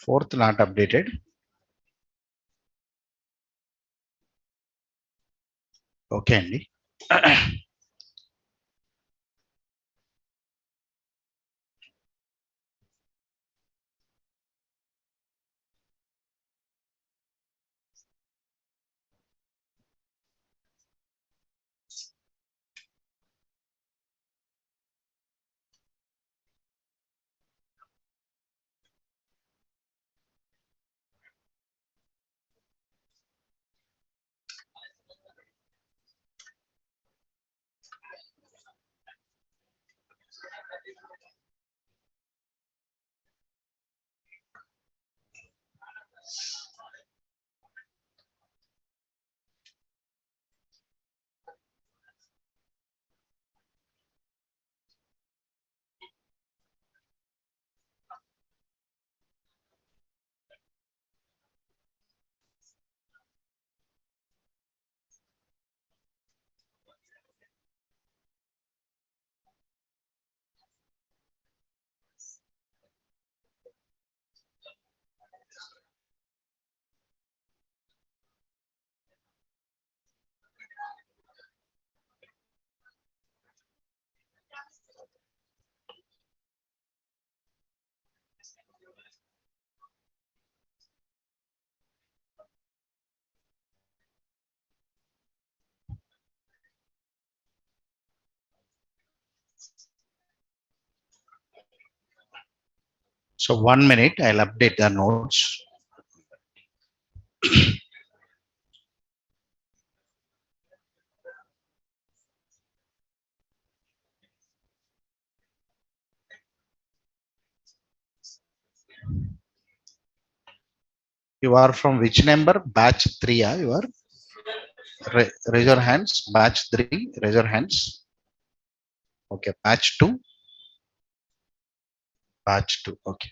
Fourth not updated. Okay అండి. So 1 minute, I'll update the notes. You are from which number? Batch 3. You are? Raise your hands. Batch 3. Raise your hands. Okay. Batch 2. Batch 2. Okay.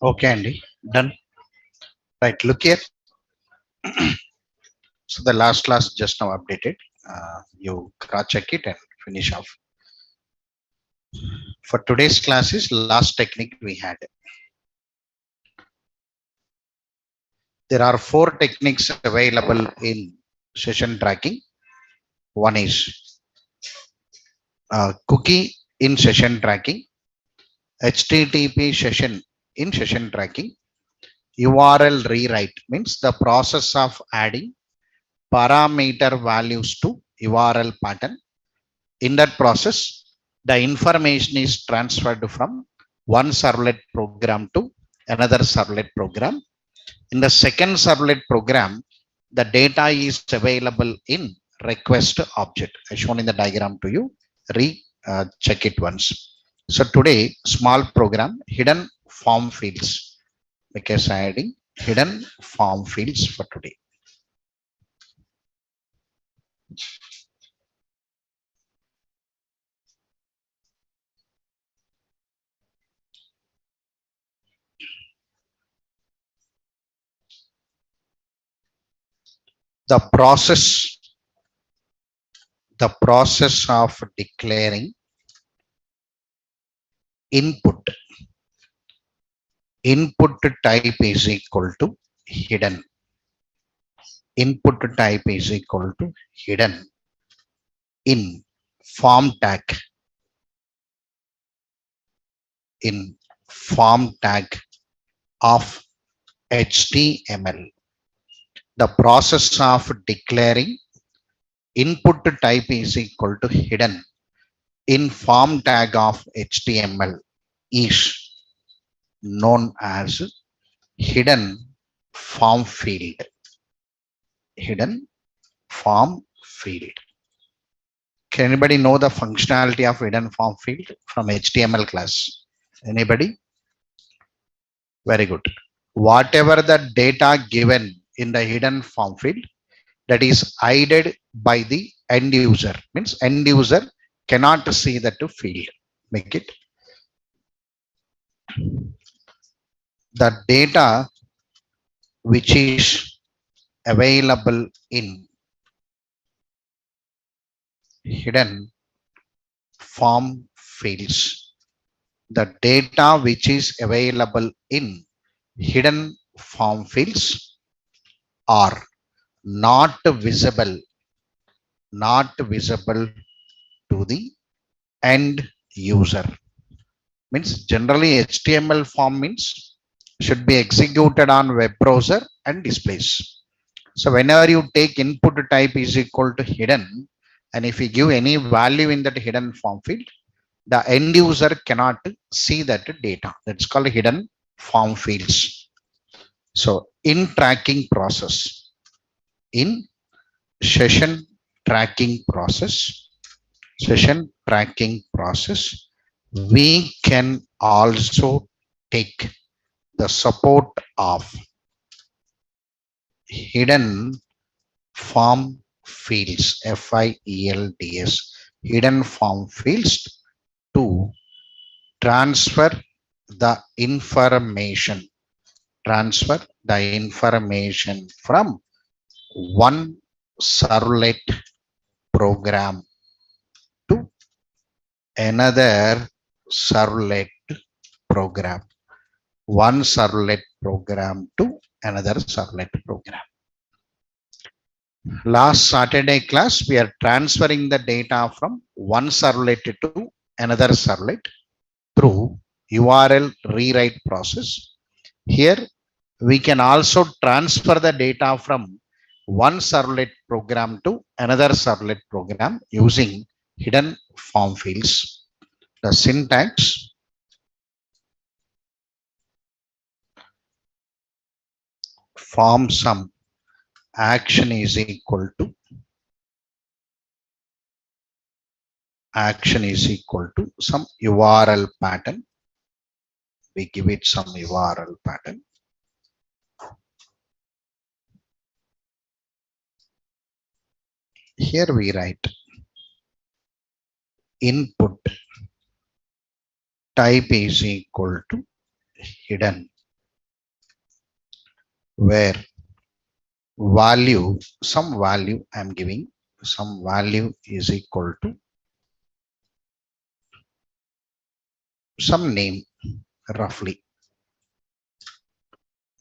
Okay, Andy. Done. Right. Look here. So the last class just now updated. You cross check it and finish off. For today's class is last technique we had. There are four techniques available in session tracking. One is cookie in session tracking, HTTP session in session tracking, URL rewrite means the process of adding parameter values to URL pattern. In that process, the information is transferred from one servlet program to another servlet program. In the second servlet program, the data is available in request object. I shown in the diagram to you. Check it once. So today, small program, hidden form fields, because adding hidden form fields for today. The process of declaring input type is equal to hidden. Input type is equal to hidden in form tag. In form tag of HTML. The process of declaring input type is equal to hidden in form tag of HTML is known as hidden form field. Hidden form field. Can anybody know the functionality of hidden form field from HTML class? Anybody? Very good. Whatever the data given in the hidden form field that is hidden by the end user, means end user cannot see that field. Make it the data which is available in hidden form fields. The data which is available in hidden form fields are not visible to the end user. Means generally HTML form means should be executed on web browser and displays. So whenever you take input type is equal to hidden, and if you give any value in that hidden form field, The end user cannot see that data. That's called hidden form fields. So in tracking process, in session tracking process, session tracking process, we can also take the support of hidden form fields, FIELDS, hidden form fields to transfer the information, transfer the information from one servlet program to another servlet program, one servlet program to another servlet program. Last Saturday class, we are transferring the data from one servlet to another servlet through URL rewrite process. Here, we can also transfer the data from one servlet program to another servlet program using hidden form fields. The syntax: form sum action is equal to some URL pattern. We give it some URL pattern. Here we write input type is equal to hidden, where value, some value I'm giving, some value is equal to some name, roughly.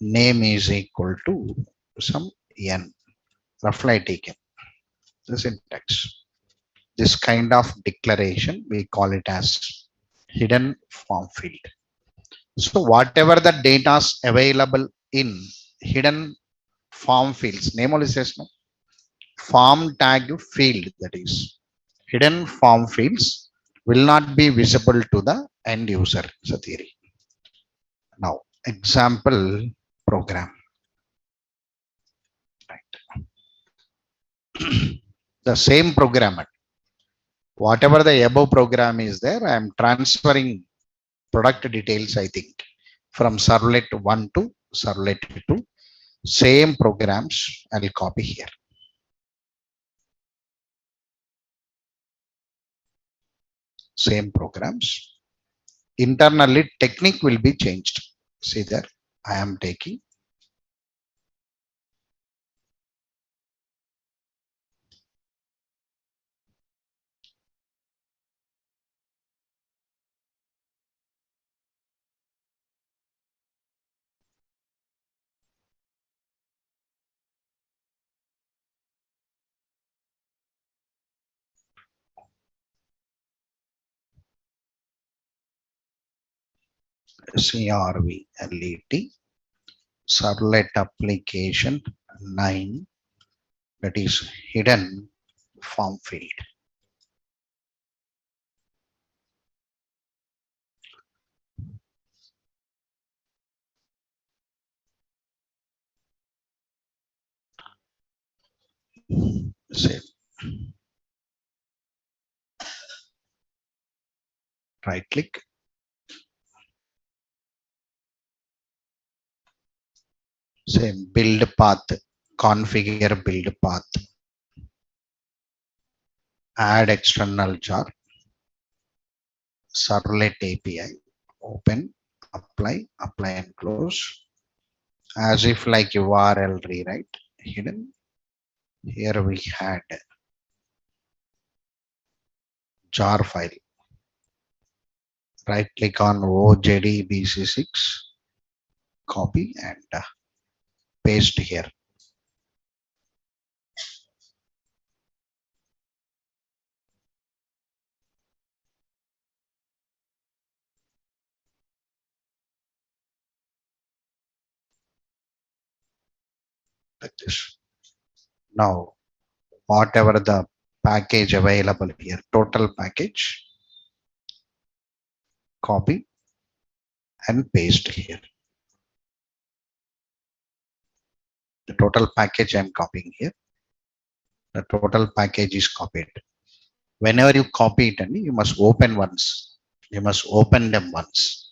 Name is equal to some n, roughly taken. The syntax. This kind of declaration, we call it as hidden form field. So whatever the data is available in hidden form fields, name only says no, form tag field, that is hidden form fields, will not be visible to the end user. It's a theory. Now, example program. Right. The same programmer, whatever the above program is there, I am transferring product details, I think, from servlet 1 to servlet 2. Same programs I will copy here. Same programs. Internally, technique will be changed. See there, I am taking CRVLET servlet application 9, that is hidden form field. Save. Right click. Same build path, configure build path. Add external jar. Servlet API. Open, apply, apply and close. As if like URL rewrite hidden. Here we had jar file. Right click on OJDBC6, copy and paste here. Like this. Now, whatever the package available here, total package, copy and paste here. The total package I'm copying here. The total package is copied. Whenever you copy it, and you must open once. You must open them once.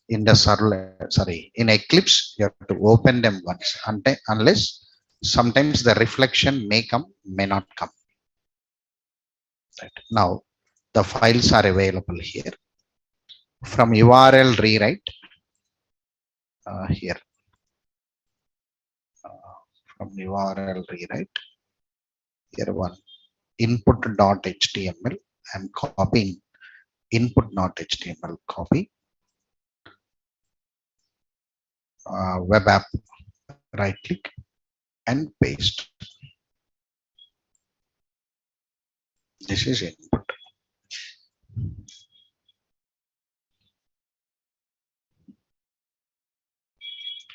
In the Servlet, sorry, in Eclipse, you have to open them once. Unless sometimes the reflection may come, may not come. Right. Now, the files are available here. From URL rewrite here. From URL rewrite here one input.html. I'm copying input.html copy web app, right click and paste. This is input.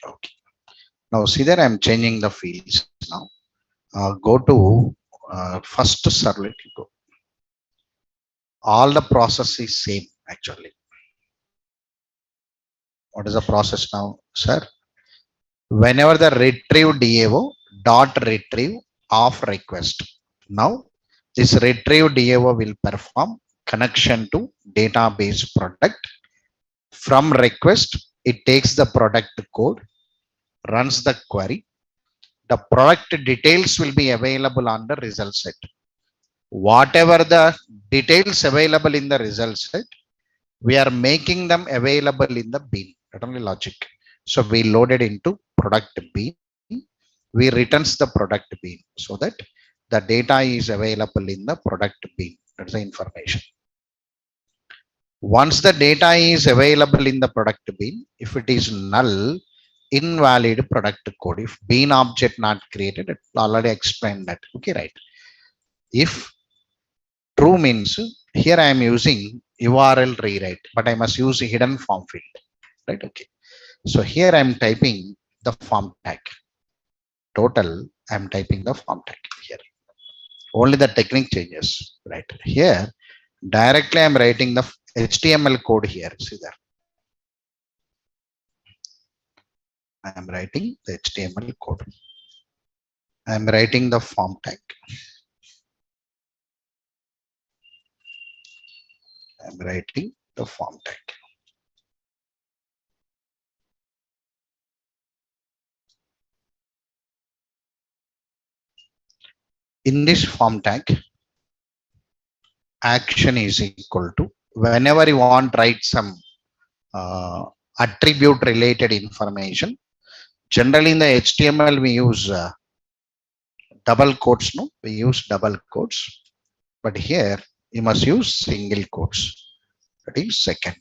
Okay. Now see that I'm changing the fields now. Go to first servlet. Go. All the process is same actually. What is the process now, sir? Whenever the retrieve DAO dot retrieve of request. Now this retrieve DAO will perform connection to database product. From request, it takes the product code, runs the query. The product details will be available on the result set. Whatever the details available in the result set, we are making them available in the bean. Not only logic. So we loaded into product bean. We returns the product bean so that the data is available in the product bean. That's the information. Once the data is available in the product bean, if it is null, invalid product code. If bean object not created, it already explained that. Okay, right. If true means here I am using URL rewrite, but I must use a hidden form field. Right. Okay. So here I am typing the form tag. Total, I am typing the form tag here. Only the technique changes. Right. Here, directly I am writing the HTML code here. See there. I am writing the HTML code. I am writing the form tag. I am writing the form tag. In this form tag, action is equal to, whenever you want to write some attribute related information, generally in the HTML we use double quotes. No, we use double quotes, but here you must use single quotes. That is second.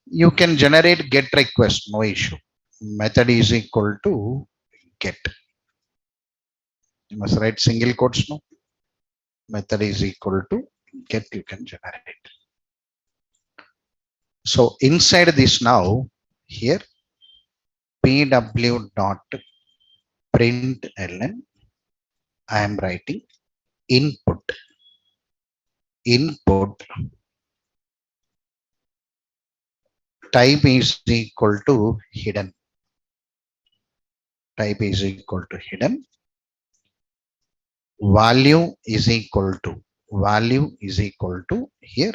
You can generate get request, no issue. Method is equal to get. You must write single quotes. No, method is equal to get. You can generate. So inside this now, here pw dot println, I am writing input type is equal to hidden. Type is equal to hidden. Value is equal to here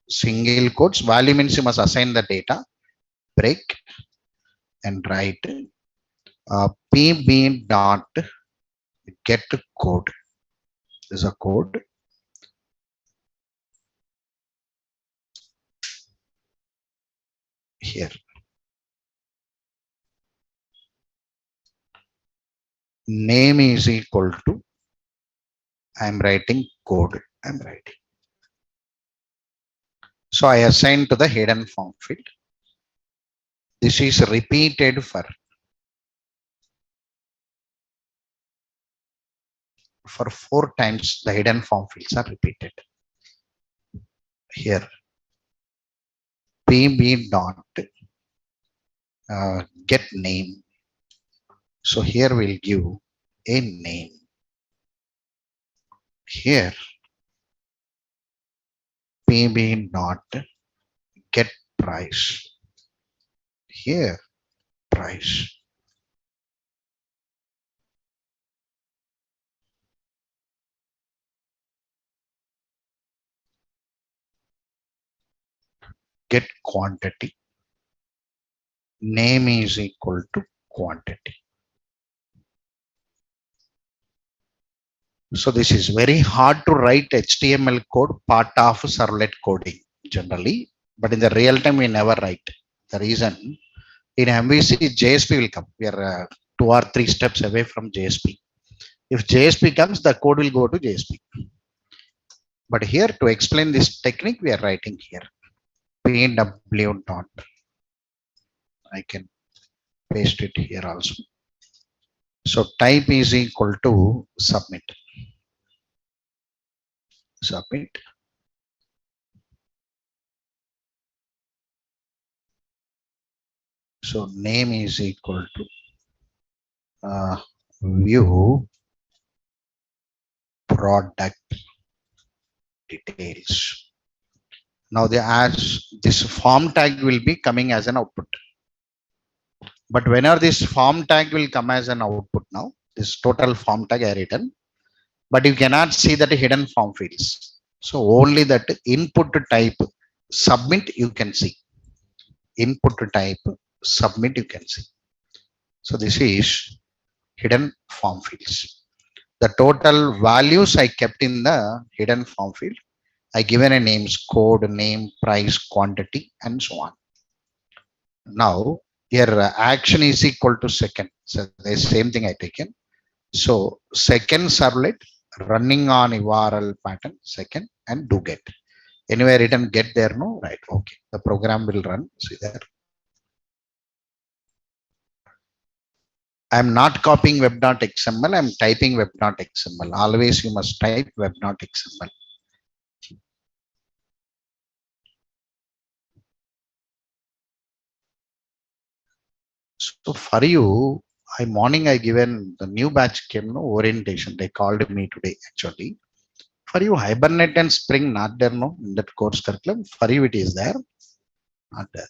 single quotes. Value means you must assign the data, break and write pb dot get code. This is a code. Here name is equal to, I am writing code. I am writing. So I assign to the hidden form field. This is repeated for 4 times. The hidden form fields are repeated. Here pb dot get name. So here we'll give a name. Here PB not get price. Here, price. Get quantity. Name is equal to quantity. So this is very hard to write HTML code, part of servlet coding generally, but in the real time we never write. The reason in MVC JSP will come. We are 2 or 3 steps away from JSP. If JSP comes, the code will go to JSP. But here to explain this technique, we are writing here PW dot. I can paste it here also. So type is equal to submit. Submit. So name is equal to view product details. Now this form tag will be coming as an output. But whenever this form tag will come as an output now, this total form tag I written, but you cannot see that hidden form fields. So only that input type submit you can see. Input type submit you can see. So this is hidden form fields. The total values I kept in the hidden form field. I given a names, code, name, price, quantity, and so on. Now here action is equal to second. So the same thing I taken. So second servlet running on URL pattern second and do get. Anyway written get there, no, right? Okay, the program will run. See there. I'm not copying web.xml. I'm typing web.xml. Always you must type web.xml. So for you, morning I given the new batch came, no orientation. They called me today actually. For you, Hibernate and Spring not there, no, in that course curriculum. For you, it is there, not there.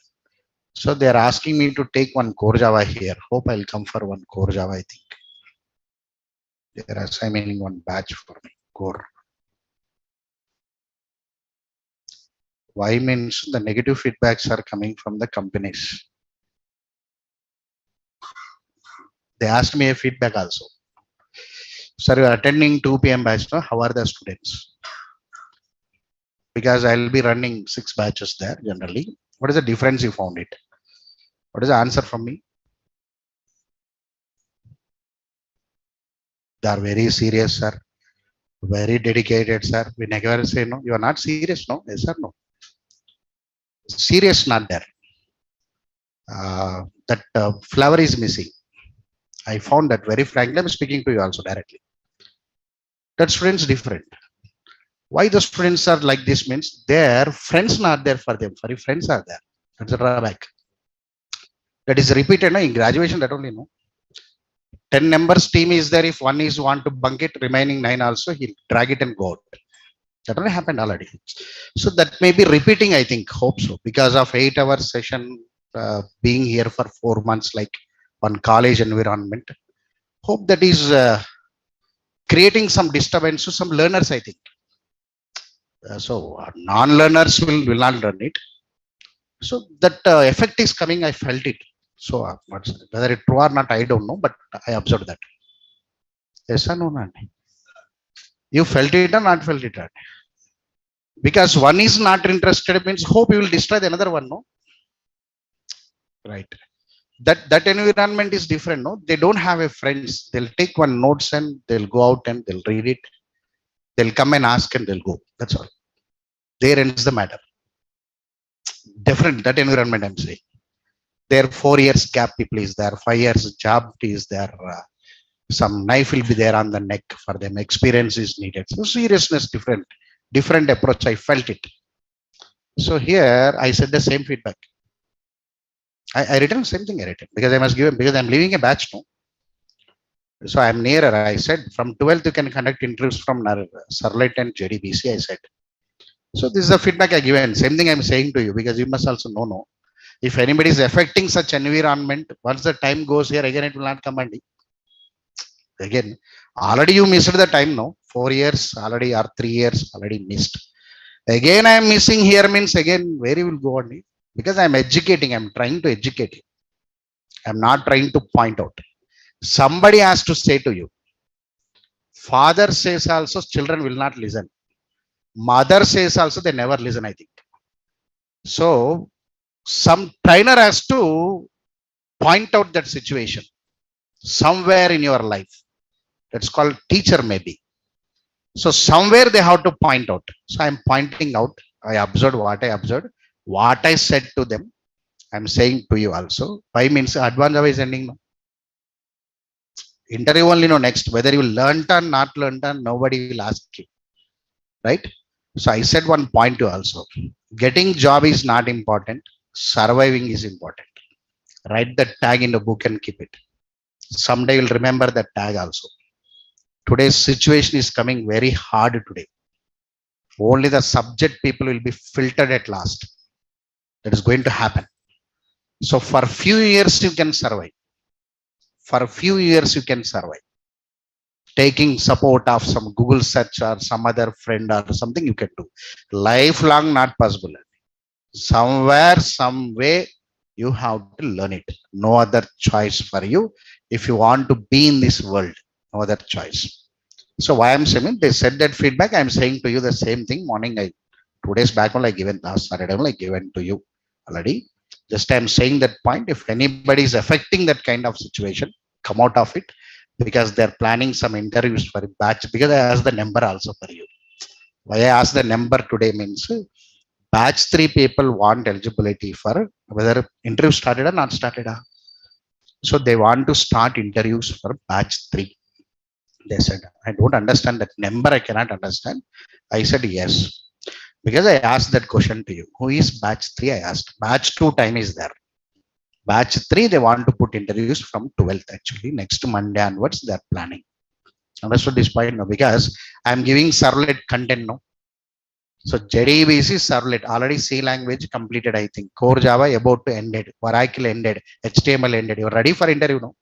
So they are asking me to take one core Java here. Hope I'll come for one core Java, I think. They are assigning one batch for me, core. Why means the negative feedbacks are coming from the companies. They asked me a feedback also. Sir, you are attending 2 p.m. batch, no? How are the students? Because I'll be running 6 batches there generally. What is the difference you found it? What is the answer from me? They are very serious, sir. Very dedicated, sir. We never say no. You are not serious, no? Yes or no? Serious, not there. That flavor is missing. I found that very frankly. I'm speaking to you also directly. That students different. Why the students are like this means their friends not there for them. For friends are there. That's a drawback. That is repeated in graduation. That only no. 10 members team is there. If one is want to bunk it, remaining 9 also he'll drag it and go out. That only happened already. So that may be repeating. I think. Hope so. Because of 8-hour session being here for 4 months, like on college environment. Hope that is creating some disturbance to some learners. I think. So non-learners will not learn it. So that effect is coming. I felt it. So whether it's true or not, I don't know, but I observed that. Yes or no, no? You felt it or not felt it? Because one is not interested means hope you will destroy the another one, no? Right. That environment is different, no? They don't have a friends. They'll take one notes and they'll go out and they'll read it. They'll come and ask and they'll go. That's all. There ends the matter. Different that environment I'm saying. There 4 years gap people is there, 5 years job is there. Some knife will be there on the neck for them. Experience is needed. So seriousness different approach. I felt it. So here I said the same feedback. I written same thing I written because I must give because I'm leaving a batch now. So I'm nearer. I said from 12th you can conduct interviews from Servlet and JDBC. I said So this is the feedback I given. Same thing I'm saying to you because you must also know. No, if anybody is affecting such environment, once the time goes here again, it will not come and again. Already you missed the time. No, 4 years already or 3 years already missed. Again, I am missing here means again where you will go on because I am educating. I am trying to educate you. I am not trying to point out. Somebody has to say to you. Father says also children will not listen. Mother says also they never listen. I think so. Some trainer has to point out that situation somewhere in your life. That's called teacher maybe. So somewhere they have to point out. So I'm pointing out. I observed what I observed, what I said to them. I'm saying to you also. Why means advance Java is ending. No? Interview only no next. Whether you learned or not learned or nobody will ask you. Right? So I said one point to also. Getting job is not important. Surviving is important. Write the tag in the book and keep it. Someday you'll remember that tag also. Today's situation is coming very hard today. Only the subject people will be filtered at last. That is going to happen. So for few years you can survive. For a few years you can survive. Taking support of some Google search or some other friend or something you can do. Lifelong not possible. Somewhere, some way you have to learn it. No other choice for you. If you want to be in this world, no other choice. So why I'm saying they said that feedback. I'm saying to you the same thing. Morning, 2 days back only I given last Saturday only I given to you already. Just I'm saying that point. If anybody is affecting that kind of situation, come out of it because they're planning some interviews for a batch. Because I asked the number also for you. Why I asked the number today means batch 3 people want eligibility for whether interview started or not started. So they want to start interviews for batch 3. They said, I don't understand that number. I cannot understand. I said, yes. Because I asked that question to you. Who is batch 3? I asked. Batch 2 time is there. Batch 3, they want to put interviews from 12th actually. Next Monday onwards, they're planning. Understood this point? No, because I'm giving Servlet content no. So JDBC Servlet already C language completed, I think. Core Java about to ended. Oracle ended. HTML ended. You're ready for interview now?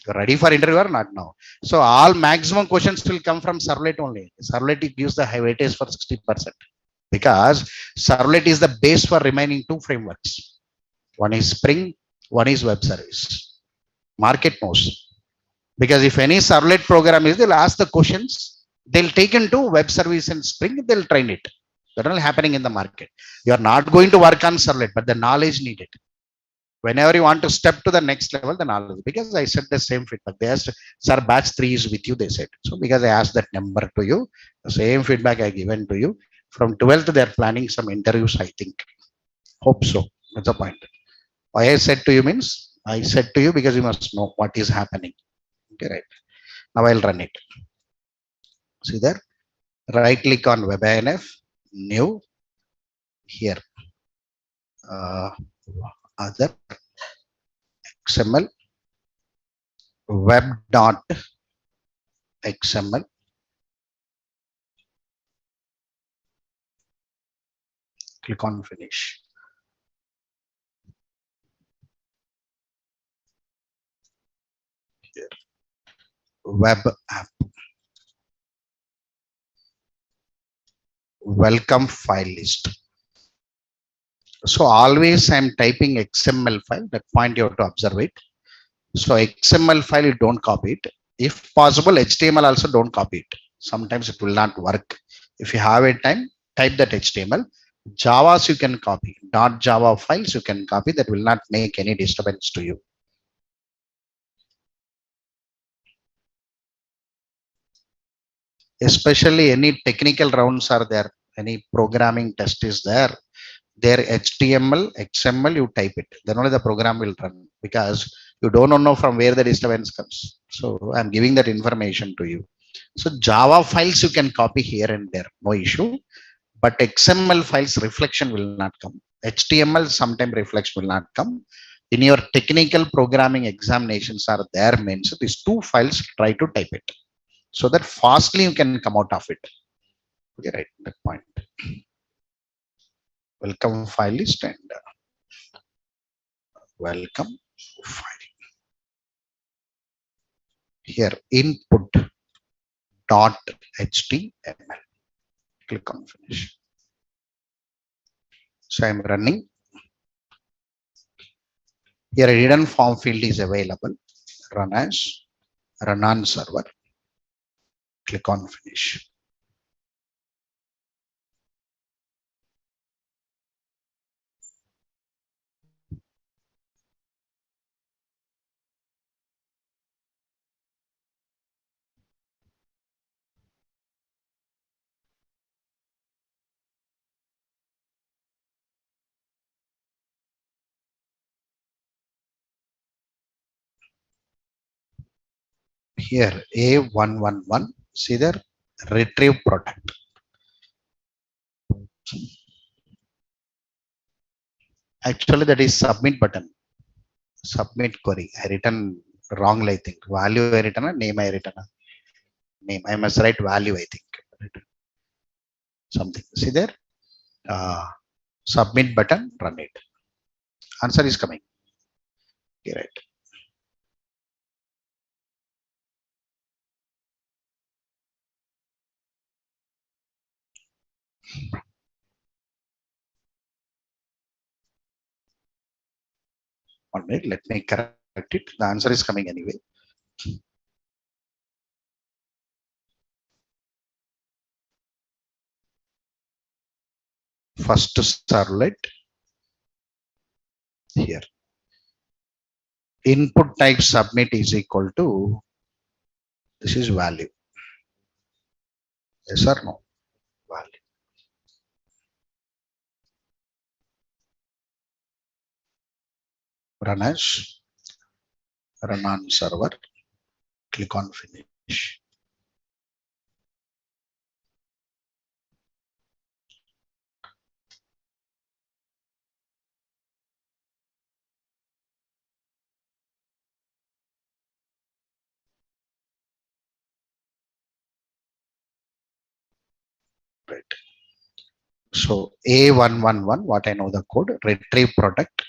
You're ready for interview or not now? So all maximum questions will come from Servlet only. Servlet gives the high weightage for 60% because Servlet is the base for remaining 2 frameworks. One is Spring, one is web service. Market knows. Because if any Servlet program is, they'll ask the questions, they'll take into web service and Spring, they'll train it. That's all happening in the market. You are not going to work on Servlet, but the knowledge needed. Whenever you want to step to the next level, the knowledge. Because I said the same feedback. They asked, sir, batch 3 is with you, they said. So because I asked that number to you, the same feedback I given to you. From 12th, they're planning some interviews, I think. Hope so. That's the point. Why I said to you means, I said to you because you must know what is happening. Okay, right. Now I'll run it. See there? Right click on WebINF, new, here. Other XML, web.xml. Click on finish. Here. Web app. Welcome file list. So always I'm typing XML file. That point you have to observe it. So XML file you don't copy it. If possible, HTML also don't copy it. Sometimes it will not work. If you have a time, type that HTML. Javas you can copy. .java files you can copy. That will not make any disturbance to you. Especially any technical rounds are there. Any programming test is there. Their HTML, XML, you type it. Then only the program will run because you don't know from where the disturbance comes. So I'm giving that information to you. So Java files you can copy here and there, no issue. But XML files reflection will not come. HTML sometime reflection will not come. In your technical programming examinations are there means these 2 files try to type it so that fastly you can come out of it. Okay, right, that point. welcome file list and welcome file. Here input dot html. Click on finish. So I'm running. Here a hidden form field is available. Run as, run on server. Click on finish. Here A111, see there, retrieve product. Actually that is submit button. Submit query. I written wrongly, I think. Value I written, name I written. Name. I must write value, I think. Something. See there? Submit button, run it. Answer is coming. Okay, right. One minute, let me correct it. The answer is coming anyway. First servlet here. Input type submit is equal to, this is value. Yes or no? Value. Run as, run on server. Click on finish. Right. So A111, what I know the code, retrieve product.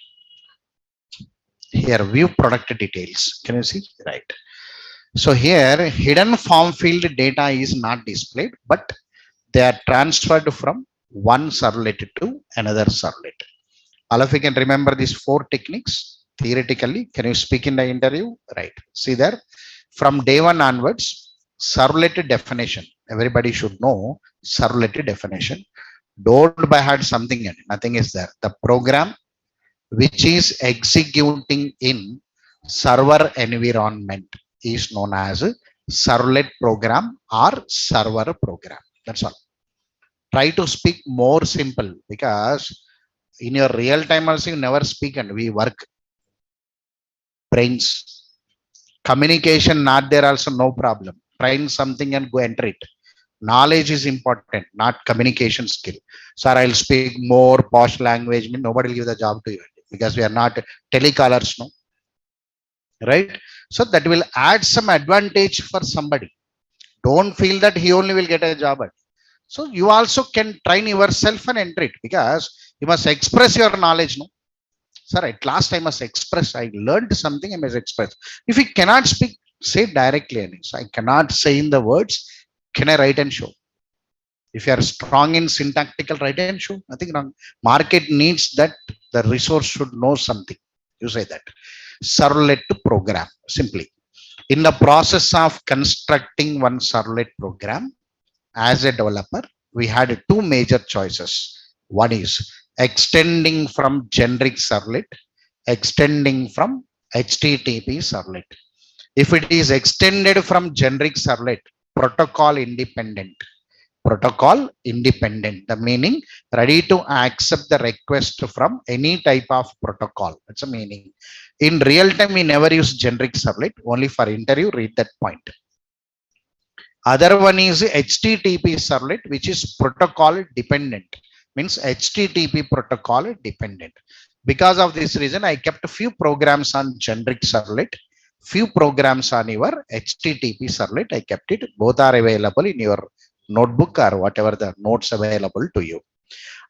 Here view product details. Can you see? Right. So here hidden form field data is not displayed, but they are transferred from one servlet to another servlet. All of you can remember these four techniques theoretically. Can you speak in the interview? Right. See there, from day one onwards, servlet definition. Everybody should know servlet definition. Don't by heart something in it. Nothing is there. The program which is executing in server environment is known as servlet program or server program. That's all. Try to speak more simple, because in your real time also you never speak and we work. Brains. Communication not there also, no problem. Train something and go enter it. Knowledge is important, not communication skill. Sir, I'll speak more posh language. Nobody will give the job to you because we are not telecallers, no. Right? So that will add some advantage for somebody. Don't feel that he only will get a job. So you also can train yourself and enter it, because you must express your knowledge, no. Sir, at last I must express. I learned something, I must express. If you cannot speak, say directly. So I cannot say in the words. Can I write and show? If you are strong in syntactical, write and show. Nothing wrong. Market needs that. The resource should know something. You say that. Servlet program. Simply. In the process of constructing one servlet program, as a developer, we had two major choices. One is extending from generic servlet, extending from HTTP servlet. If it is extended from generic servlet, protocol independent. Protocol independent. The meaning ready to accept the request from any type of protocol. That's the meaning. In real time, we never use generic servlet. Only for interview, read that point. Other one is HTTP servlet, which is protocol dependent. Means HTTP protocol dependent. Because of this reason, I kept a few programs on generic servlet, few programs on your HTTP servlet. I kept it. Both are available in your notebook or whatever the notes available to you.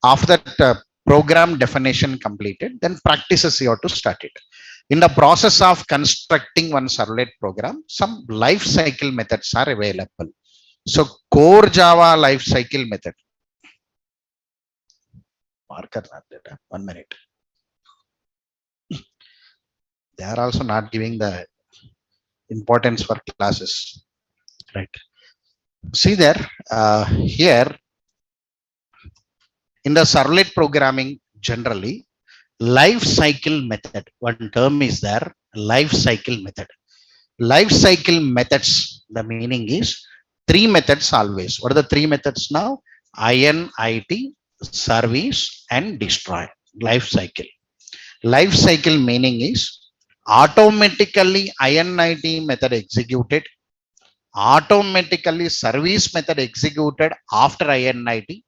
After that program definition completed, then practices you have to start it. In the process of constructing one servlet program, some life cycle methods are available. So core Java life cycle method. Marker not that. 1 minute. They are also not giving the importance for classes. Right. See there, here in the servlet programming generally, life cycle method, one term is there, life cycle method. Life cycle methods, the meaning is three methods always. What are the three methods now? init, service and destroy. Life cycle. Life cycle meaning is automatically init method executed, automatically service method executed after init,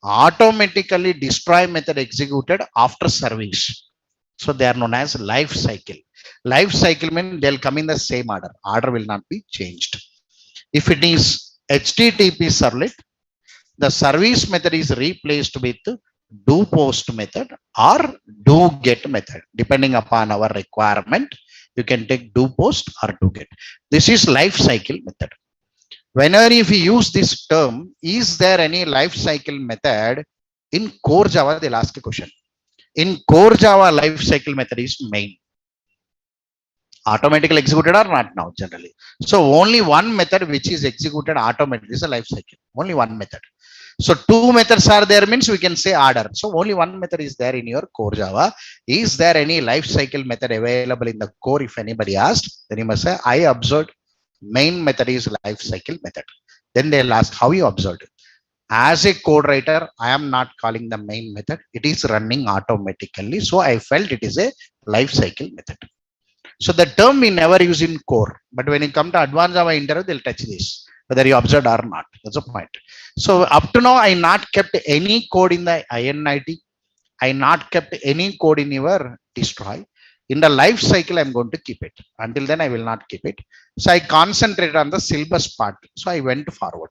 automatically destroy method executed after service. So they are known as life cycle. Life cycle means they'll come in the same order. Order will not be changed. If it is HTTP servlet, the service method is replaced with do post method or do get method. Depending upon our requirement, you can take do post or do get. This is life cycle method. Whenever if you use this term, is there any life cycle method in core Java? They'll ask a question. In core Java, life cycle method is main. Automatically executed or not now generally. So only one method which is executed automatically is a life cycle. Only one method. So two methods are there means we can say order. So only one method is there in your core Java. Is there any life cycle method available in the core? If anybody asked, then you must say I observed main method is life cycle method. Then they'll ask how you observed. As a code writer, I am not calling the main method. It is running automatically. So I felt it is a life cycle method. So the term we never use in core, but when you come to advanced Java interview, they'll touch this, whether you observed or not. That's the point. So up to now, I not kept any code in the init. I not kept any code in your destroy. In the life cycle, I'm going to keep it. Until then, I will not keep it. So I concentrated on the syllabus part. So I went forward.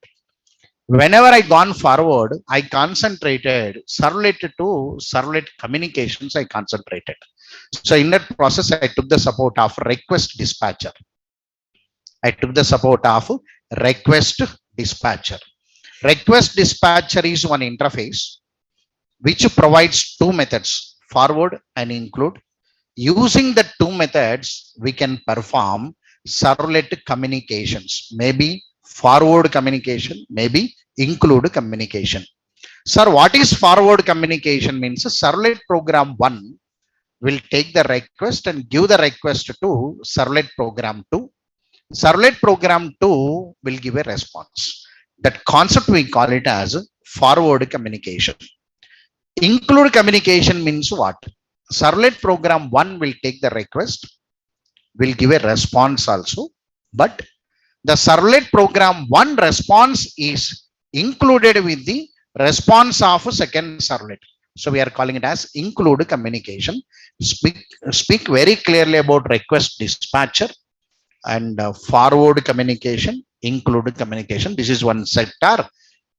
Whenever I gone forward, I concentrated servlet to servlet communications. I concentrated. So in that process, I took the support of request dispatcher. I took the support of request dispatcher. Request dispatcher is one interface which provides two methods, forward and include. Using the two methods, we can perform servlet communications, maybe forward communication, maybe include communication. Sir, what is forward communication means? Servlet program 1 will take the request and give the request to servlet program 2. Servlet program 2 will give a response. That concept we call it as forward communication. Include communication means what? Servlet program 1 will take the request, will give a response also, but the servlet program 1 response is included with the response of a second servlet. So we are calling it as include communication. Speak very clearly about request dispatcher and forward communication, include communication. This is one sector.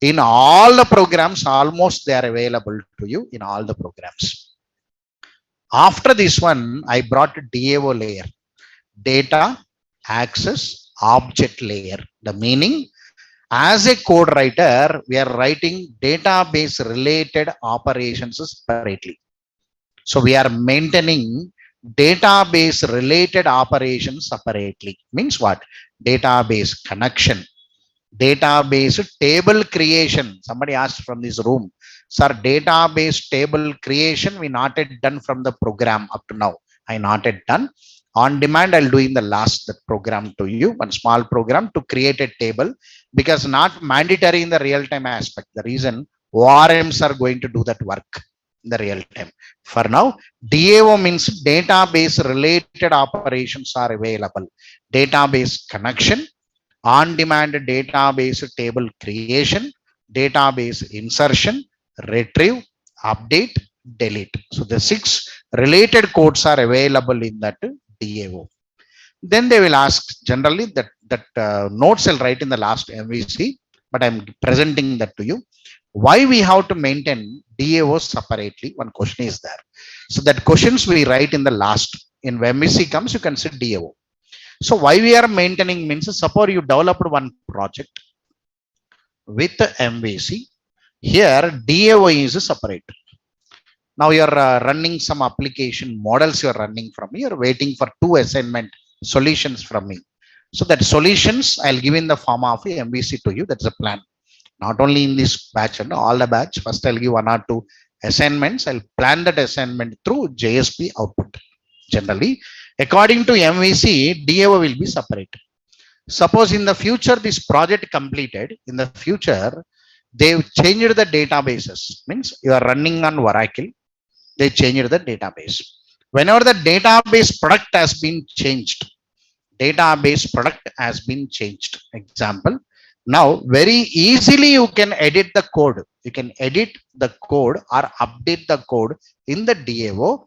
In all the programs, almost they are available to you in all the programs. After this one, I brought DAO layer, data access object layer. The meaning, as a code writer, we are writing database related operations separately. So we are maintaining database related operations separately. Means what? Database connection, database table creation. Somebody asked from this room, sir, database table creation we not yet done from the program up to now. I not yet done. On demand, I'll do in the last program to you, one small program to create a table, because not mandatory in the real-time aspect. The reason ORMs are going to do that work in the real time. For now, DAO means database related operations are available. Database connection, on-demand database table creation, database insertion, retrieve, update, delete. So the 6 related codes are available in that DAO. Then they will ask generally that notes I'll write in the last MVC. but I'm presenting that to you. Why we have to maintain DAO separately? One question is there. So that questions we write in the last. In MVC comes, you can say DAO. So why we are maintaining means, suppose you developed one project with MVC. Here DAO is separate. Now you are running some application models you are running from me. You are waiting for two assignment solutions from me. So that solutions I'll give in the form of MVC to you. That's a plan. Not only in this batch and all the batch. First I'll give one or two assignments. I'll plan that assignment through JSP output. Generally, according to MVC, DAO will be separate. Suppose in the future this project completed, in the future they've changed the databases. Means you are running on Oracle, they changed the database. Whenever the database product has been changed, example, now very easily you can edit the code. You can edit the code or update the code in the DAO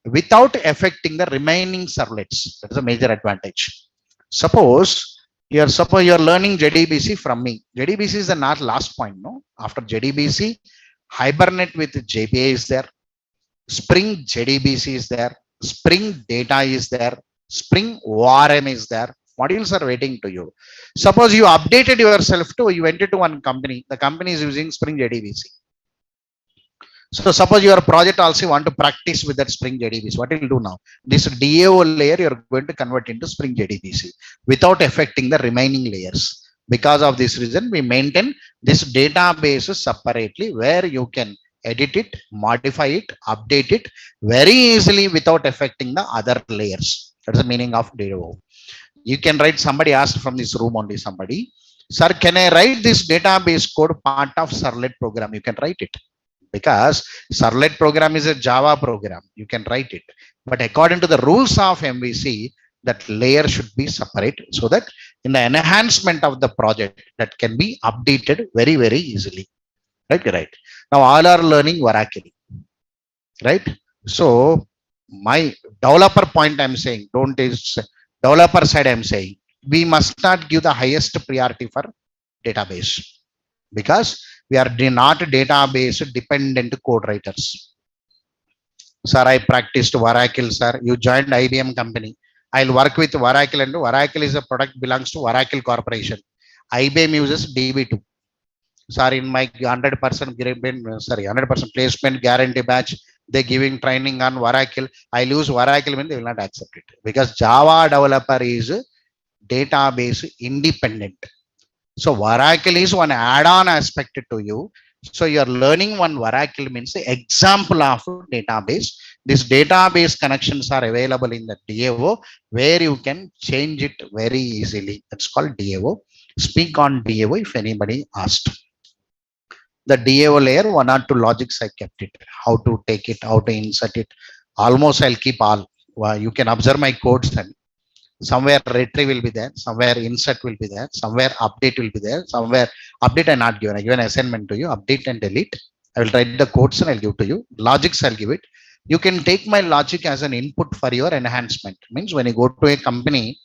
without affecting the remaining servlets. That is a major advantage. Suppose you're learning JDBC from me. JDBC is the not last point, no? After JDBC, Hibernate with JPA is there. Spring JDBC is there. Spring Data is there. Spring ORM is there. Modules are waiting to you. Suppose you updated yourself to, you went into one company. The company is using Spring JDBC. So suppose your project also want to practice with that Spring JDBC. What will you do now? This DAO layer you're going to convert into Spring JDBC without affecting the remaining layers. Because of this reason, we maintain this database separately where you can edit it, modify it, update it very easily without affecting the other layers. That's the meaning of DAO. You can write, somebody asked from this room only, somebody, sir, can I write this database code part of Servlet program? You can write it. Because Servlet program is a Java program, you can write it. But according to the rules of MVC, that layer should be separate so that in the enhancement of the project that can be updated very, very easily. Right. Now all are learning Oracle. Right. So my developer point I'm saying, don't is developer side I'm saying, we must not give the highest priority for database. Because we are not database dependent code writers. Sir, I practiced Oracle, sir. You joined IBM company. I'll work with Oracle, and Oracle is a product belongs to Oracle Corporation. IBM uses DB2. Sir, in my 100% placement guarantee batch, they giving training on Oracle. I'll use Oracle when they will not accept it. Because Java developer is database independent. So Oracle is one add-on aspect to you. So you're learning one Oracle means the example of database. These database connections are available in the DAO where you can change it very easily. That's called DAO. Speak on DAO if anybody asked. The DAO layer, one or two logics I kept it. How to take it, how to insert it. Almost I'll keep all. You can observe my codes and somewhere retrieve will be there, somewhere insert will be there, somewhere update will be there, somewhere update I not given. I give an assignment to you, update and delete. I will write the codes and I'll give to you. Logics I'll give it. You can take my logic as an input for your enhancement. Means when you go to a company,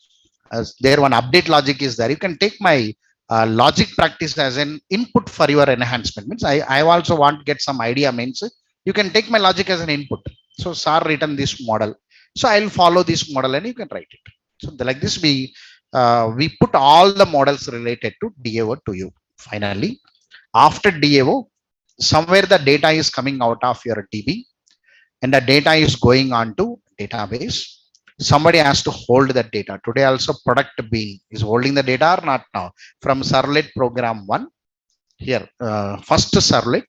there one update logic is there. You can take my logic practice as an input for your enhancement. Means I also want to get some idea. Means you can take my logic as an input. So SAR written this model. So I'll follow this model and you can write it. So like this, we put all the models related to DAO to you. Finally, after DAO, somewhere the data is coming out of your DB and the data is going on to database. Somebody has to hold that data. Today also product B is holding the data or not now. From Servlet program 1, here, first Servlet,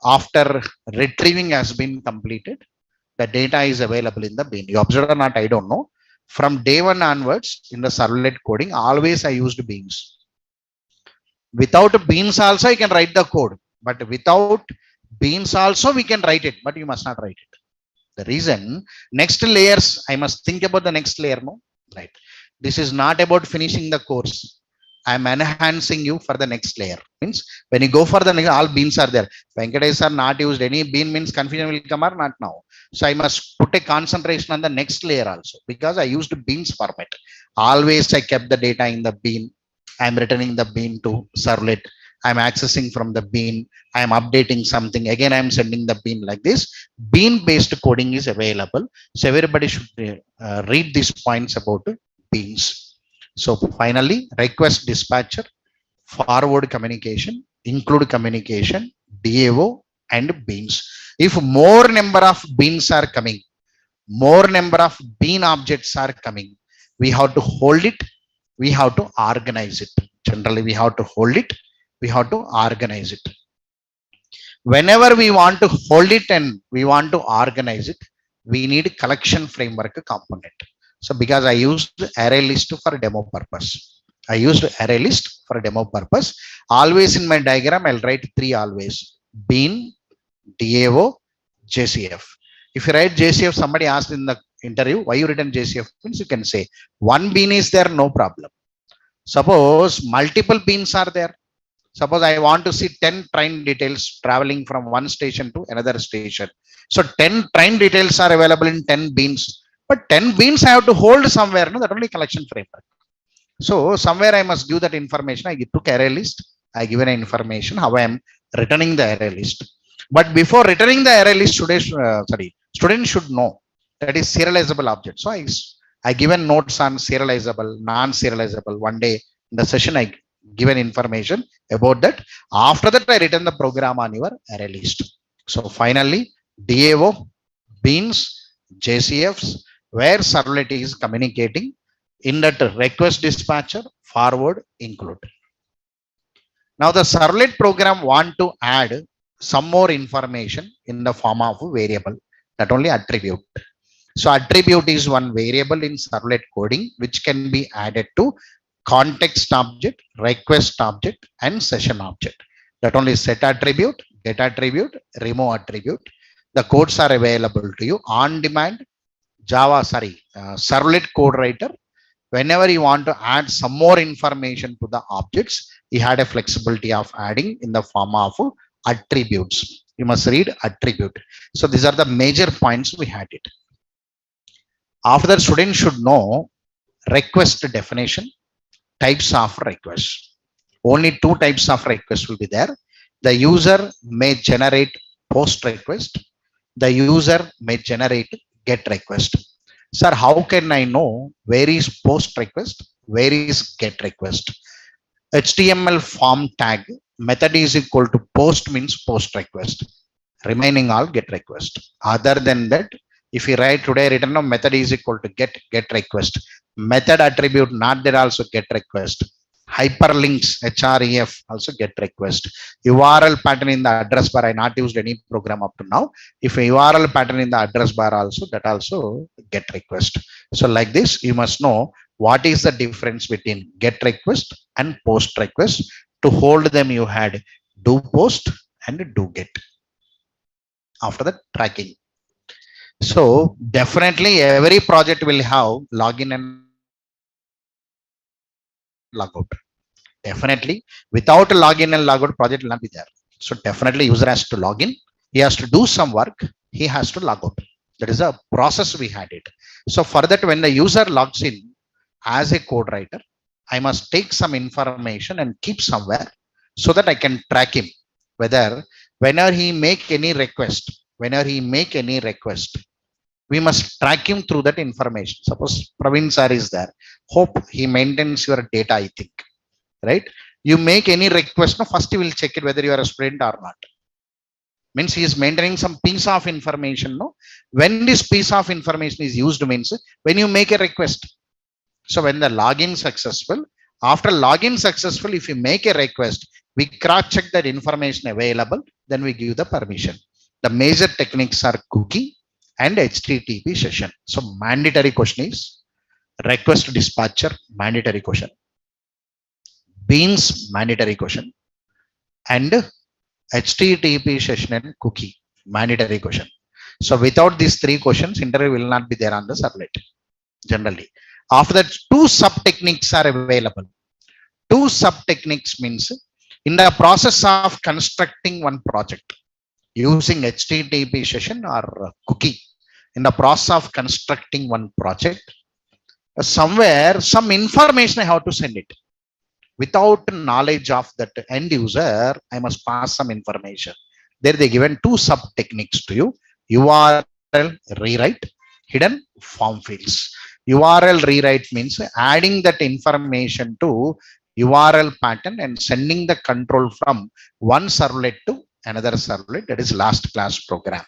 after retrieving has been completed, the data is available in the bean. You observe or not, I don't know. From day one onwards in the Servlet coding, always I used beans. Without beans also, I can write the code. But without beans also, we can write it. But you must not write it. The reason, next layers, I must think about the next layer, no? Right. This is not about finishing the course. I'm enhancing you for the next layer. Means when you go for the next, all beans are there. Venkatesh are not used. Any bean means confusion will come or not now. So I must put a concentration on the next layer also because I used beans format. Always I kept the data in the bean I'm returning the bean to servlet. I'm accessing from the bean. I'm updating something. Again, I'm sending the bean like this. Bean based coding is available. So everybody should read these points about beans. So finally, request dispatcher, forward communication, include communication, DAO, and beans. If more number of beans are coming, more number of bean objects are coming, we have to hold it, we have to organize it. Generally, we have to hold it, we have to organize it. Whenever we want to hold it and we want to organize it, we need collection framework component. So because I used array list for demo purpose, I used array list for demo purpose. Always in my diagram, I'll write three always: bean, DAO, JCF. If you write JCF, somebody asked in the interview, why you written JCF? Means you can say one bean is there, no problem. Suppose multiple beans are there. Suppose I want to see 10 train details traveling from one station to another station. So 10 train details are available in 10 beans. But 10 beans I have to hold somewhere. No, that only collection framework. So somewhere I must give that information. I took array list. I given an information how I am returning the array list. But before returning the array list, students should know that is serializable object. So I given notes on serializable, non-serializable. One day in the session, I given information about that. After that, I written the program on your array list. So finally, DAO, beans, JCFs, where servlet is communicating in that request dispatcher, forward, include. Now the servlet program want to add some more information in the form of variable, that only attribute. So attribute is one variable in servlet coding which can be added to context object, request object, and session object. That only set attribute, get attribute, remove attribute. The codes are available to you on demand. Servlet code writer. Whenever you want to add some more information to the objects, you had a flexibility of adding in the form of attributes. You must read attribute. So these are the major points we had it. After that, students should know request definition, types of requests. Only two types of requests will be there. The user may generate post request. The user may generate get request. Sir, how can I know where is post request, where is get request? HTML form tag method is equal to post means post request. Remaining all get request. Other than that, if you write today return of method is equal to get request. Method attribute not there also get request. Hyperlinks href also get request. URL pattern in the address bar, I not used any program up to now. If a URL pattern in the address bar also, that also get request. So like this, you must know what is the difference between get request and post request. To hold them, you had do post and do get. After that, tracking. So definitely every project will have login and logout. Definitely without login and logout, project will not be there. So definitely user has to log in. He has to do some work. He has to log out. That is a process we had it. So for that, when the user logs in as a code writer, I must take some information and keep somewhere so that I can track him. Whether whenever he make any request, we must track him through that information. Suppose Praveen sir is there. Hope he maintains your data, I think. Right? You make any request, no, first you will check it whether you are a student or not. Means he is maintaining some piece of information. No, when this piece of information is used means when you make a request. So when the login successful, after login successful, if you make a request, we cross check that information available, then we give the permission. The major techniques are cookie and HTTP session. So mandatory question is request dispatcher, mandatory question. Beans, mandatory question. And HTTP session and cookie, mandatory question. So without these three questions, interview will not be there on the servlet generally. After that, two sub techniques are available. Two sub techniques means in the process of constructing one project using HTTP session or cookie, in the process of constructing one project, somewhere some information I have to send it. without knowledge of that end user, I must pass some information. There they given two sub techniques to you: URL rewrite, hidden form fields. URL rewrite means adding that information to URL pattern and sending the control from one servlet to another servlet. That is last class program.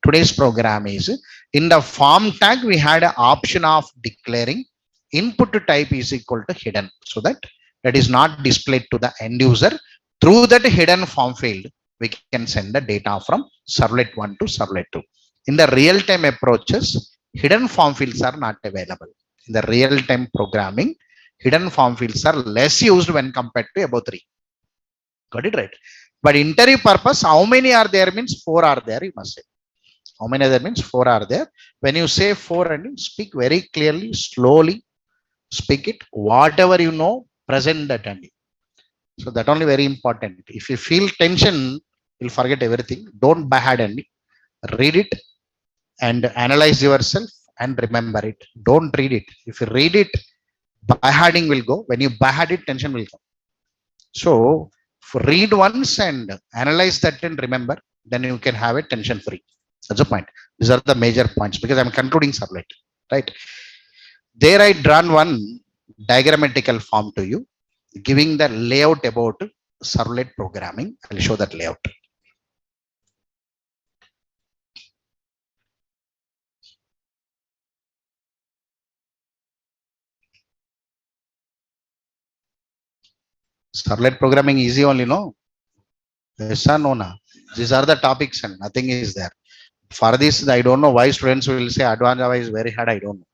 Today's program is in the form tag, we had an option of declaring input type is equal to hidden, so that that is not displayed to the end user. Through that hidden form field, we can send the data from servlet 1 to servlet 2. In the real-time approaches, hidden form fields are not available. In the real-time programming, hidden form fields are less used when compared to above 3. Got it right? But interview purpose, how many are there means 4 are there, you must say. How many are there means 4 are there. When you say 4 and you speak very clearly, slowly, speak it, whatever you know, present that only. So that only very important. If you feel tension, you'll forget everything. Don't by heart only. Read it and analyze yourself and remember it. Don't read it. If you read it, by hearting will go. When you by heart it, tension will come. So read once and analyze that and remember, then you can have it tension free. That's the point. These are the major points because I'm concluding Servlet, right? There I drawn one diagrammatical form to you, giving the layout about Servlet programming. I'll show that layout. Servlet programming easy only, no? Yes or no? Na? These are the topics and nothing is there. For this, I don't know why students will say advanced Java is very hard. I don't know.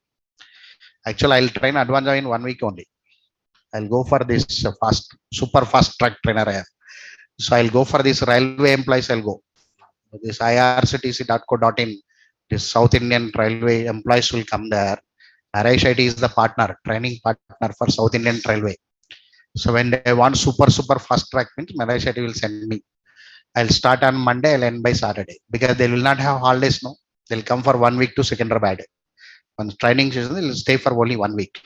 Actually, I'll train advanced Java in 1 week only. I'll go for this fast, super fast track trainer I have. So I'll go for this railway employees. I'll go. This irctc.co.in. This South Indian railway employees will come there. Naresh IT is the partner, training partner for South Indian Railway. So when they want super fast track means Naresh IT will send me. I'll start on Monday, I'll end by Saturday because they will not have holidays. No, they'll come for 1 week to Secunderabad. On training season, they'll stay for only 1 week.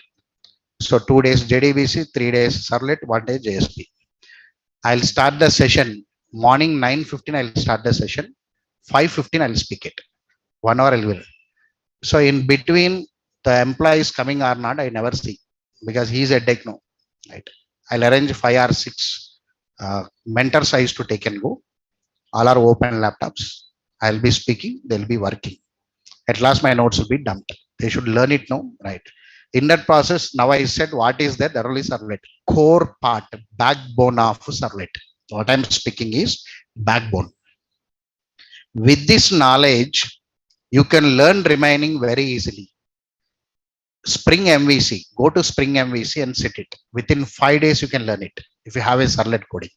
So 2 days JDBC, 3 days Servlet, 1 day JSP. I'll start the session morning 9:15. I'll start the session 5:15. I'll speak it 1 hour. I will. So in between the employees coming or not, I never see because he's a techno. Right. I'll arrange 5 or 6 mentors I used to take and go. All are open laptops. I'll be speaking. They'll be working. At last, my notes will be dumped. They should learn it now, right? In that process, now I said, what is that? The role is Servlet. Core part, backbone of Servlet. What I'm speaking is backbone. With this knowledge, you can learn remaining very easily. Spring MVC, go to Spring MVC and set it. Within 5 days, you can learn it if you have a Servlet coding.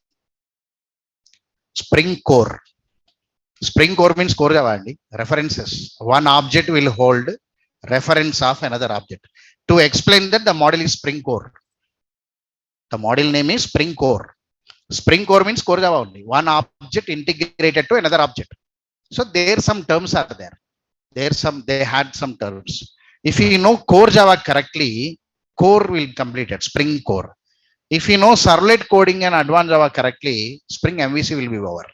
Spring core. Spring core means core Java only. References. One object will hold reference of another object. To explain that, the model is Spring core. The model name is Spring core. Spring core means core Java only. One object integrated to another object. So there some terms are there. They had some terms. If you know core Java correctly, core will complete it. Spring core. If you know Servlet coding and advanced Java correctly, Spring MVC will be over.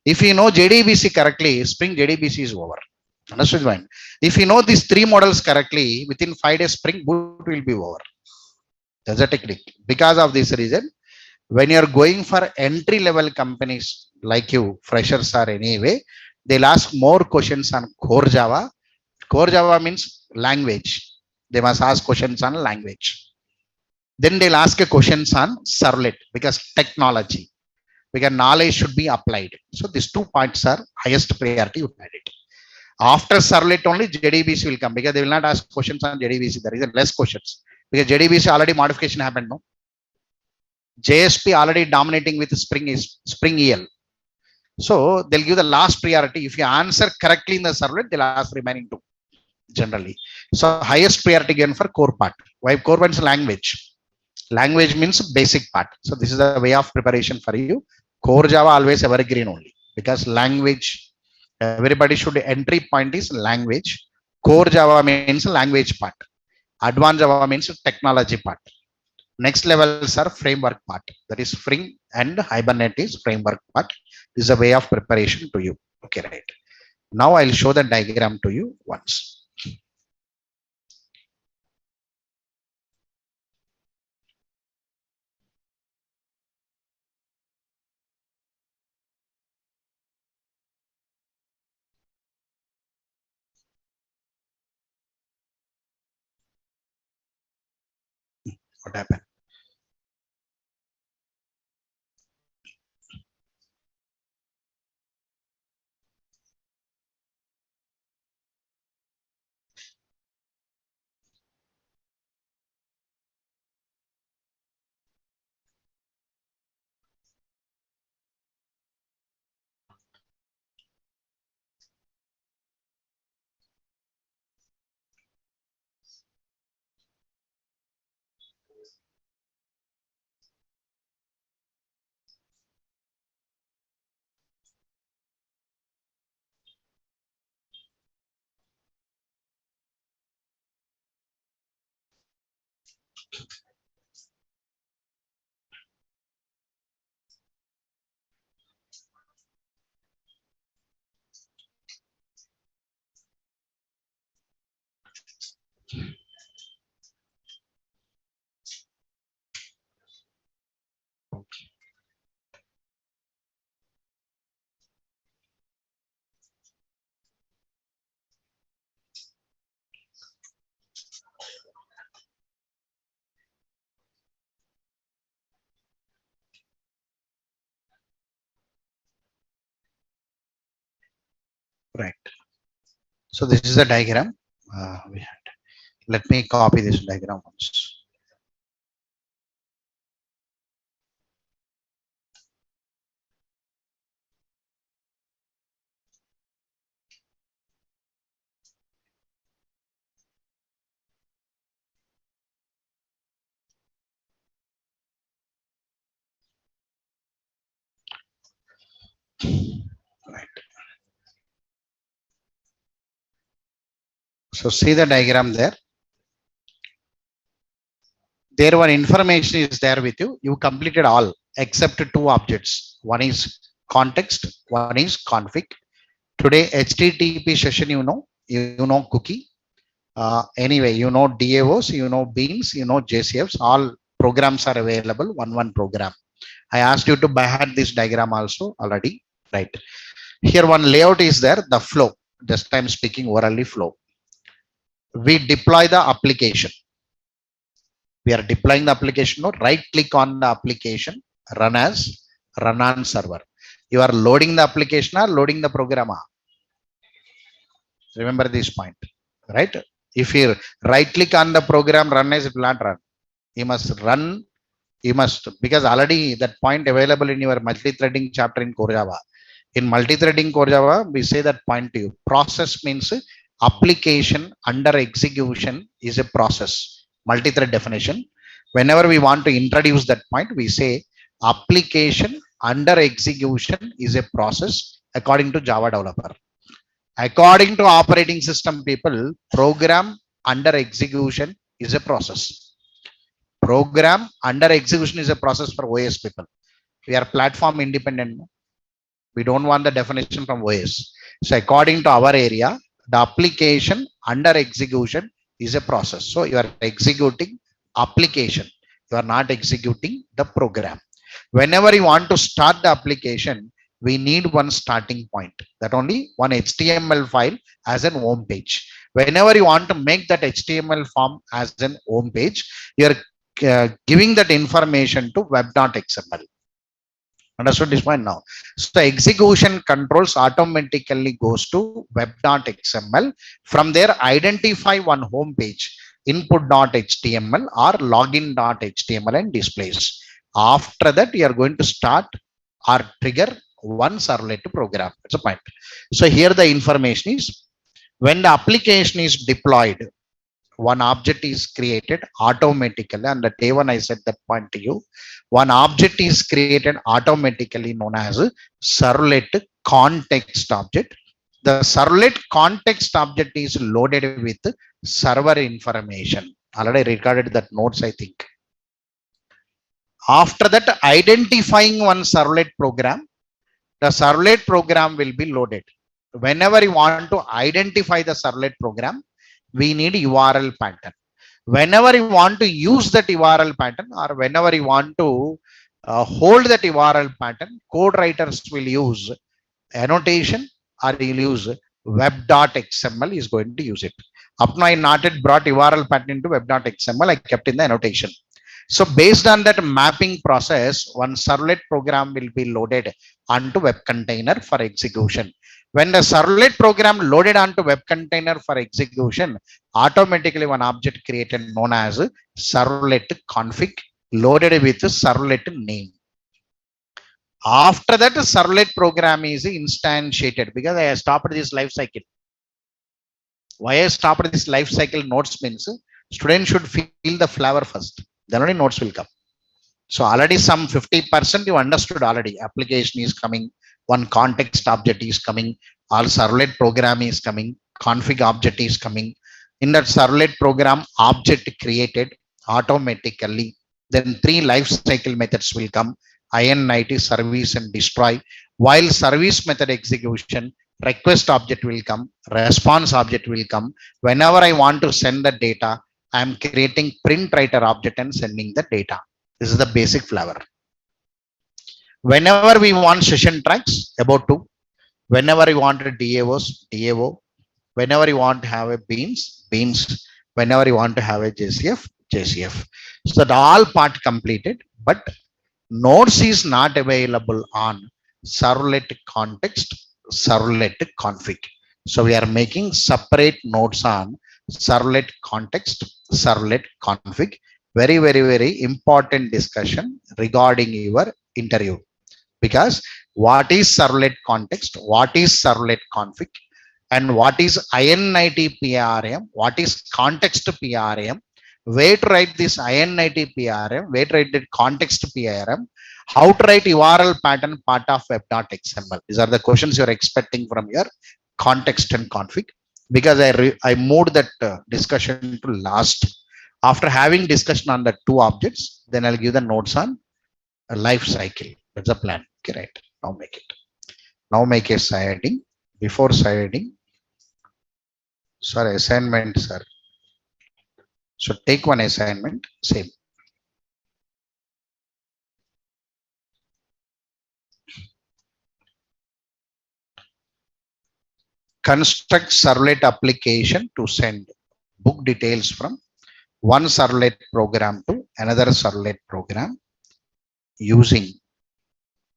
If you know JDBC correctly, Spring JDBC is over. Understood? Fine. If you know these 3 models correctly, within 5 days, Spring Boot will be over. That's a technique. Because of this reason, when you are going for entry level companies like you, freshers or anyway, they'll ask more questions on core Java. Core Java means language. They must ask questions on language. Then they'll ask questions on Servlet because technology. Because knowledge should be applied. So these 2 points are highest priority. You had it. After Servlet only JDBC will come because they will not ask questions on JDBC. There is less questions because JDBC already modification happened. No, JSP already dominating with Spring is Spring EL. So they'll give the last priority. If you answer correctly in the Servlet, they'll ask remaining 2 generally. So highest priority given for core part. Why core part is language. Language means basic part. So this is the way of preparation for you. Core Java always evergreen only because language, everybody should entry point is language. Core Java means language part. Advanced Java means technology part. Next levels are framework part. That is Spring and Hibernate is framework part. This is a way of preparation to you. Okay, right. Now I'll show the diagram to you once. What happened? Right. So this is the diagram. We had. Let me copy this diagram once. Right. So see the diagram there. There one information is there with you. You completed all except two objects. One is context, one is config. Today HTTP session, you know cookie. Anyway, you know DAOs, you know beans, you know JCFs. All programs are available. One program. I asked you to bear this diagram also already. Right. Here one layout is there. The flow. Just I'm speaking orally flow. We deploy the application. We are deploying the application. No, right click on the application, run as, run on server. You are loading the application or loading the program. Remember this point, right? If you right click on the program, run as, it will not run. You must run. You must, because already that point available in your multi-threading chapter in Core Java. In multi-threading Core Java, we say that point to you. Process means application under execution is a process. Multi-thread definition. Whenever we want to introduce that point, we say application under execution is a process according to Java developer. According to operating system people, program under execution is a process. Program under execution is a process for OS people. We are platform independent. We don't want the definition from OS. So according to our area, the application under execution is a process. So you are executing application. You are not executing the program. Whenever you want to start the application, we need one starting point. That only one HTML file as an home page. Whenever you want to make that HTML form as an home page, you are giving that information to web.xml. Understood this point now? So execution controls automatically goes to web.xml. From there, identify one home page, input.html or login.html and displays. After that, you are going to start or trigger one servlet program. That's a point. So here the information is, when the application is deployed, one object is created automatically. And the day one I said that point to you, one object is created automatically known as servlet context object. The servlet context object is loaded with server information. Already recorded that notes, I think. After that, identifying one servlet program, the servlet program will be loaded. Whenever you want to identify the servlet program, we need URL pattern. Whenever you want to use that URL pattern, or whenever you want to hold that URL pattern, code writers will use annotation or you'll use web.xml is going to use it. Up now I not yet brought URL pattern into web.xml, I kept in the annotation. So based on that mapping process, one servlet program will be loaded onto web container for execution. When the servlet program loaded onto web container for execution, automatically one object created known as servlet config loaded with servlet name. After that, servlet program is instantiated because I stopped this life cycle. Why I stopped this life cycle nodes means students should feel the flavor first. Then only nodes will come. So already some 50% you understood already. Application is coming, one context object is coming, all servlet program is coming, config object is coming. In that servlet program, object created automatically. Then three life cycle methods will come: init, service, and destroy. While service method execution, request object will come, response object will come. Whenever I want to send the data, I am creating print writer object and sending the data. This is the basic flavor. Whenever we want session tracks, about two. Whenever you want DAOs, DAO. Whenever you want to have a beans, beans. Whenever you want to have a JCF, JCF. So that all part completed, but nodes is not available on servlet context, servlet config. So we are making separate nodes on servlet context, servlet config. Very important discussion regarding your interview, because what is servlet context, what is servlet config, and what is init PRM, what is context PRM, where to write this init PRM, where to write the context PRM, how to write URL pattern part of web.xml. These are the questions you're expecting from your context and config. Because I moved that discussion to last. After having discussion on the two objects, then I'll give the notes on a life cycle. That's the plan. Okay, right. Now make it. Now make a siding. Before siding, sorry, assignment, sir. So take one assignment, same. Construct servlet application to send book details from one servlet program to another servlet program using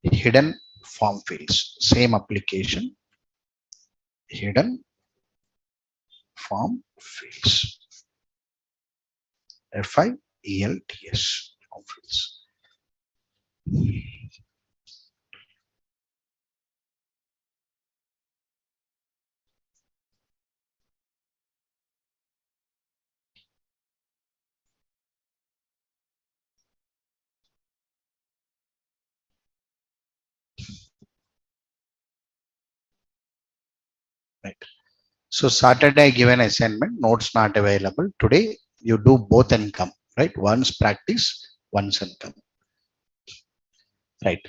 hidden form fields. Same application, hidden form fields. FIELTS form fields. Right. So Saturday given assignment, notes not available. Today you do both and come. Right. Once practice, once and come. Right.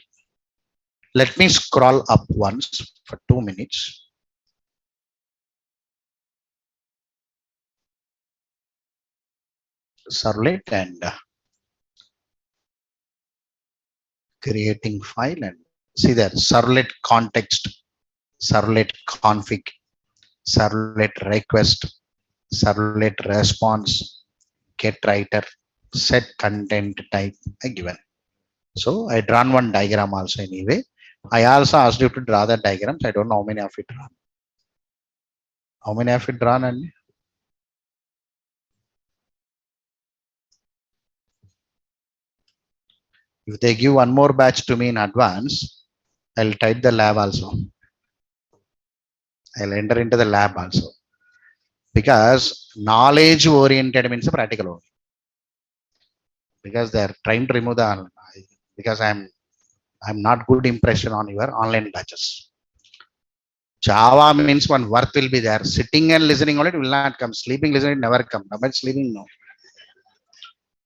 Let me scroll up once for 2 minutes. Servlet and creating file and see there servlet context, servlet config, servlet request, servlet response, get writer, set content type given. So I drawn one diagram also anyway. I also asked you to draw the diagrams. I don't know how many of it drawn. How many of it drawn? And if they give one more batch to me in advance, I'll type the lab also. I'll enter into the lab also. Because knowledge oriented means practical only. Because they're trying to remove the, because I'm not good impression on your online batches. Java means one worth will be there. Sitting and listening on it will not come. Sleeping, listening, never come. But sleeping, no.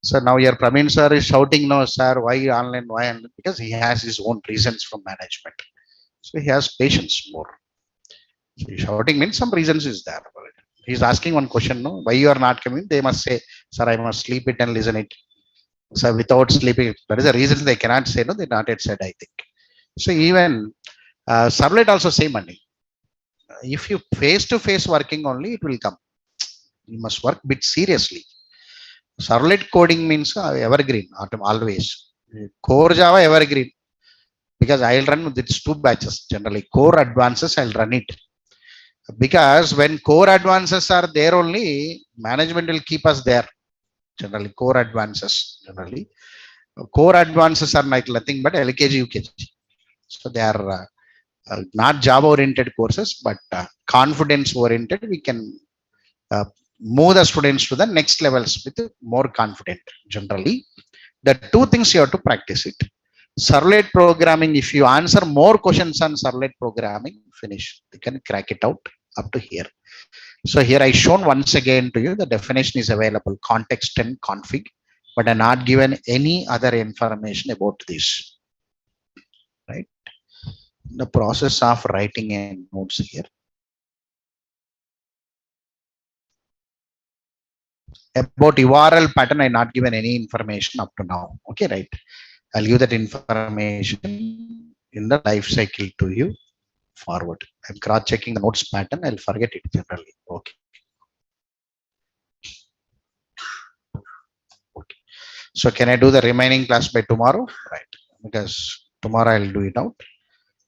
So now your Praveen sir is shouting, no, sir, why online? Why? Because he has his own reasons from management. So he has patience more. So shouting means some reasons is there. He's asking one question, no, why you are not coming? They must say, sir, I must sleep it and listen it. So without sleeping, there is a reason they cannot say, no, they not yet said, I think. So even Servlet also same money. If you face to face working only, it will come. You must work bit seriously. Servlet coding means evergreen, always. Core Java evergreen, because I'll run with its two batches generally. Core advances, I'll run it. Because when core advances are there only, management will keep us there. Generally, core advances, generally. Core advances are like nothing but LKG, UKG. So they are not Java oriented courses, but confidence oriented. We can uh, move the students to the next levels with more confident generally. The two things you have to practice it. Servlet programming, if you answer more questions on Servlet programming, finish. You can crack it out up to here. So here I shown once again to you, the definition is available, context and config, but I'm not given any other information about this, right? The process of writing a notes here. About URL pattern, I not given any information up to now. Okay, right. I'll give that information in the life cycle to you forward. I'm cross checking the notes pattern. I'll forget it generally. Okay. Okay. So can I do the remaining class by tomorrow? Right. Because tomorrow I'll do it out.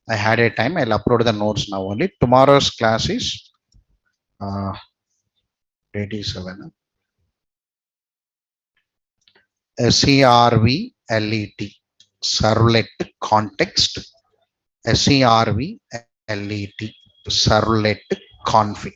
I had a time. I'll upload the notes now only. Tomorrow's class is 87. Servlet. Servlet context. Servlet. Servlet config.